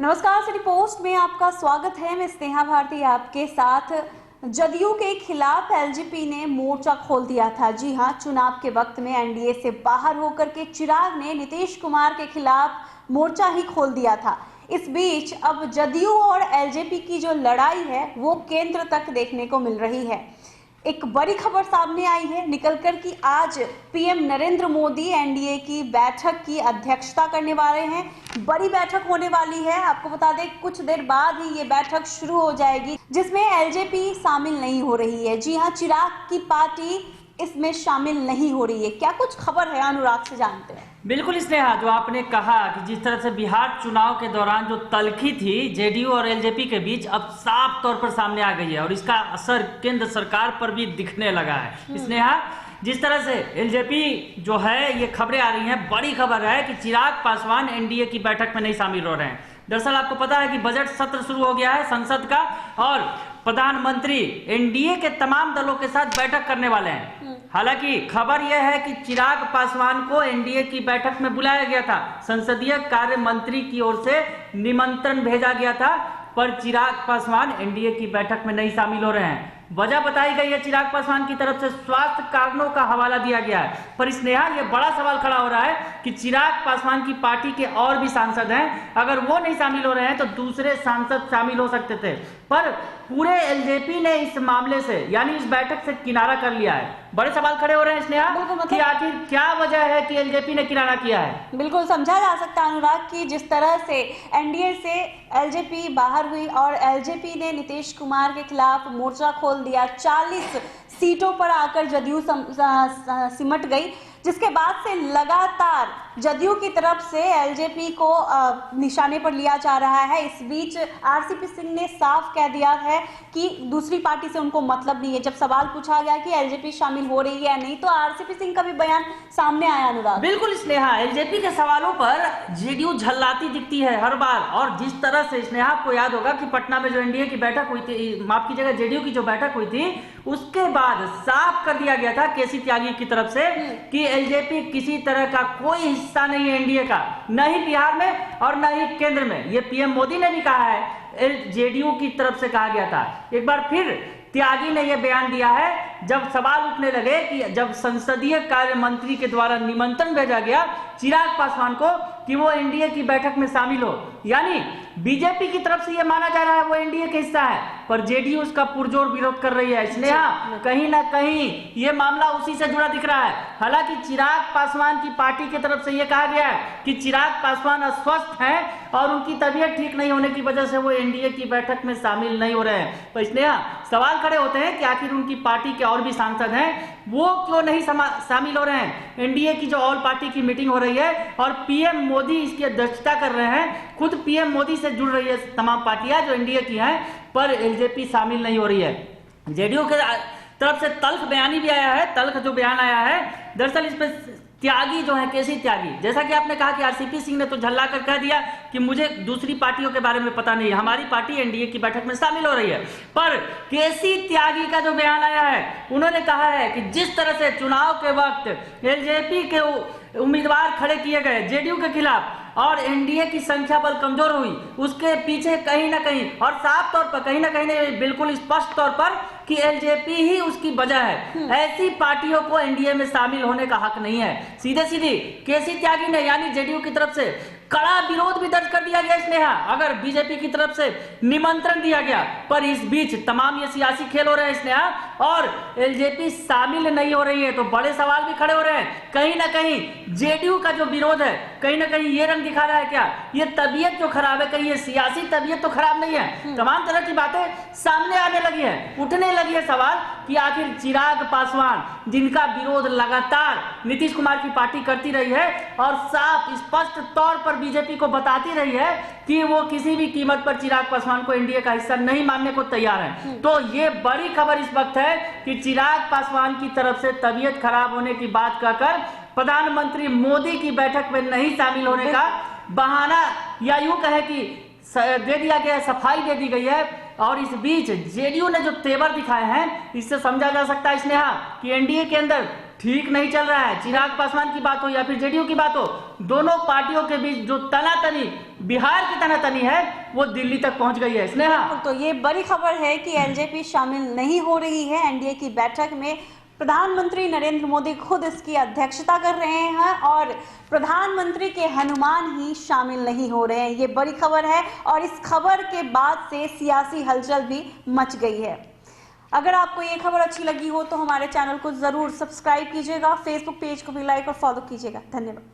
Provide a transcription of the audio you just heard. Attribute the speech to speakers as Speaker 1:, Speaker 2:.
Speaker 1: नमस्कार, city post में आपका स्वागत है। मैं स्नेहा भारती आपके साथ। जदयू के खिलाफ एलजेपी ने मोर्चा खोल दिया था। जी हां, चुनाव के वक्त में एनडीए से बाहर होकर के चिराग ने नीतीश कुमार के खिलाफ मोर्चा ही खोल दिया था। इस बीच अब जदयू और एलजेपी की जो लड़ाई है वो केंद्र तक देखने को मिल रही है। एक बड़ी खबर सामने आई है निकलकर कि आज पीएम नरेंद्र मोदी एनडीए की बैठक की अध्यक्षता करने वाले हैं। बड़ी बैठक होने वाली है। आपको बता दें कुछ देर बाद ही ये बैठक शुरू हो जाएगी, जिसमें एलजेपी शामिल नहीं हो रही है। जी हां, चिराग की पार्टी इसमें शामिल नहीं हो रही है। क्या कुछ खबर है, अनुराग से जानते हैं।
Speaker 2: बिल्कुल स्नेहा, जो आपने कहा कि जिस तरह से बिहार चुनाव के दौरान जो तल्खी थी जेडीयू और एलजेपी के बीच, अब साफ तौर पर सामने आ गई है और इसका असर केंद्र सरकार पर भी दिखने लगा है। स्नेहा, जिस तरह से एलजेपी जो है, ये खबरें आ रही हैं, बड़ी खबर है कि चिराग पासवान एनडीए की बैठक में नहीं शामिल हो रहे हैं। दरअसल आपको पता है कि बजट सत्र शुरू हो गया है संसद का और प्रधानमंत्री एनडीए के तमाम दलों के साथ बैठक करने वाले हैं। हालांकि खबर यह है कि चिराग पासवान को एनडीए की बैठक में बुलाया गया था। संसदीय कार्य मंत्री की ओर से निमंत्रण भेजा गया था, पर चिराग पासवान एनडीए की बैठक में नहीं शामिल हो रहे हैं। वजह बताई गई है चिराग पासवान की तरफ से स्वास्थ्य कारणों का हवाला दिया गया है। पर स्नेहा, ये बड़ा सवाल खड़ा हो रहा है कि चिराग पासवान की पार्टी के और भी सांसद हैं, अगर वो नहीं शामिल हो रहे हैं तो दूसरे सांसद शामिल हो सकते थे। पर पूरे एलजेपी ने इस मामले से, यानी इस बैठक से किनारा कर लिया है। बड़े सवाल खड़े हो रहे हैं स्नेहा कि आखिर क्या वजह है कि एलजेपी ने किनारा किया है।
Speaker 1: बिल्कुल समझा जा सकता है अनुराग कि जिस तरह से एनडीए से एलजेपी बाहर हुई और एलजेपी ने नीतीश कुमार के खिलाफ मोर्चा खोल दिया, 40 सीटों पर आकर जदयू सिमट गई, जिसके बाद से लगातार जदयू की तरफ से एलजेपी को निशाने पर लिया जा रहा है। इस बीच आरसीपी सिंह ने साफ कह दिया है कि दूसरी पार्टी से उनको मतलब नहीं है। जब सवाल पूछा गया कि एलजेपी शामिल हो रही है या नहीं, तो आरसीपी सिंह का भी बयान सामने आया। अनुराग,
Speaker 2: बिल्कुल स्नेहा, एलजेपी के सवालों पर जेडीयू झल्लाती दिखती है हर बार। और जिस तरह से स्नेहा, आपको याद होगा कि पटना में जो एनडीए की बैठक हुई थी, माफ कीजिएगा जेडीयू की जो बैठक हुई थी, उसके बाद साफ कर दिया गया था केसी त्यागी की तरफ से कि एलजेपी किसी तरह का कोई हिस्सा नहीं है एनडीए का, न ही बिहार में और न ही केंद्र में। ये पीएम मोदी ने भी कहा है, जेडीयू की तरफ से कहा गया था। एक बार फिर त्यागी ने यह बयान दिया है जब सवाल उठने लगे कि जब संसदीय कार्य मंत्री के द्वारा निमंत्रण भेजा गया चिराग पासवान को कि वो एनडीए की बैठक में शामिल हो, यानी बीजेपी की तरफ से यह माना जा रहा है वो एनडीए का हिस्सा है, पर जेडीयू उसका पुरजोर विरोध कर रही है। स्नेहा, कहीं ना कहीं ये मामला उसी से जुड़ा दिख रहा है। हालांकि चिराग पासवान की पार्टी की तरफ से यह कहा गया है कि चिराग पासवान अस्वस्थ हैं और उनकी तबीयत ठीक नहीं होने की वजह से वो एनडीए की बैठक में शामिल नहीं हो रहे हैं। तो स्नेहा, सवाल खड़े होते हैं कि आखिर उनकी पार्टी के और भी सांसद हैं, वो क्यों नहीं शामिल हो रहे हैं। एनडीए की जो ऑल पार्टी की मीटिंग हो रही है और पीएम मोदी इसकी अध्यक्षता कर रहे हैं, खुद पीएम मोदी से जुड़ रही है तमाम पार्टियां जो एनडीए की हैं, पर एलजेपी शामिल नहीं हो रही है। जेडीयू के तरफ से तल्ख बयानी भी आया है। तल्ख जो बयान आया है, दरअसल इस पर त्यागी जो है, केसी त्यागी, जैसा कि आपने कहा कि आरसीपी सिंह ने तो झल्ला कर कह दिया कि मुझे दूसरी पार्टियों के बारे में पता नहीं है, हमारी पार्टी एनडीए की बैठक में शामिल हो रही है। पर केसी त्यागी का जो बयान आया है, उन्होंने कहा है कि जिस तरह से चुनाव के वक्त एलजेपी के उम्मीदवार खड़े किए गए जेडीयू के खिलाफ और एनडीए की संख्या बल कमजोर हुई, उसके पीछे कहीं ना कहीं और साफ तौर पर कहीं ना कहीं बिल्कुल स्पष्ट तौर पर कि एलजेपी ही उसकी वजह है। ऐसी पार्टियों को एनडीए में शामिल होने का हक नहीं है। सीधे सीधे केसी त्यागी ने, यानी जेडीयू की तरफ से कड़ा विरोध भी दर्ज कर दिया गया स्नेहा, अगर बीजेपी की तरफ से निमंत्रण दिया गया। पर इस बीच तमाम ये सियासी खेल हो रहे हैं स्नेहा, और एलजेपी शामिल नहीं हो रही है, तो बड़े सवाल भी खड़े हो रहे हैं। कहीं ना कहीं जेडीयू का जो विरोध है, कहीं ना कहीं ये रंग दिखा रहा है क्या, ये तबीयत जो खराब है, कहीं ये सियासी तबीयत तो खराब नहीं है। तमाम तरह की बातें सामने आने लगी है, उठने लगी है सवाल कि आखिर चिराग पासवान, जिनका विरोध लगातार नीतीश कुमार की पार्टी करती रही है और साफ स्पष्ट तौर पर बीजेपी को बताती रही है कि वो किसी भी कीमत पर चिराग पासवान को एनडीए का हिस्सा नहीं मानने को तैयार है। तो ये बड़ी खबर इस वक्त है कि चिराग पासवान की तरफ से तबीयत खराब होने की बात कहकर प्रधानमंत्री मोदी की बैठक में नहीं शामिल होने का बहाना, या यूं कहे कि दे दिया गया, सफाई दे दी गई है। और इस बीच जेडीयू ने जो तेवर दिखाए हैं, इससे समझा जा सकता है स्नेहा कि एनडीए के अंदर ठीक नहीं चल रहा है। चिराग पासवान की बात हो या फिर जेडीयू की बात हो, दोनों पार्टियों के बीच जो तनातनी, बिहार की तनातनी है, वो दिल्ली तक पहुंच गई है। स्नेहा,
Speaker 1: तो ये बड़ी खबर है कि एलजेपी शामिल नहीं हो रही है एनडीए की बैठक में। प्रधानमंत्री नरेंद्र मोदी खुद इसकी अध्यक्षता कर रहे हैं और प्रधानमंत्री के हनुमान ही शामिल नहीं हो रहे हैं। ये बड़ी खबर है और इस खबर के बाद से सियासी हलचल भी मच गई है। अगर आपको ये खबर अच्छी लगी हो तो हमारे चैनल को जरूर सब्सक्राइब कीजिएगा, फेसबुक पेज को भी लाइक और फॉलो कीजिएगा। धन्यवाद।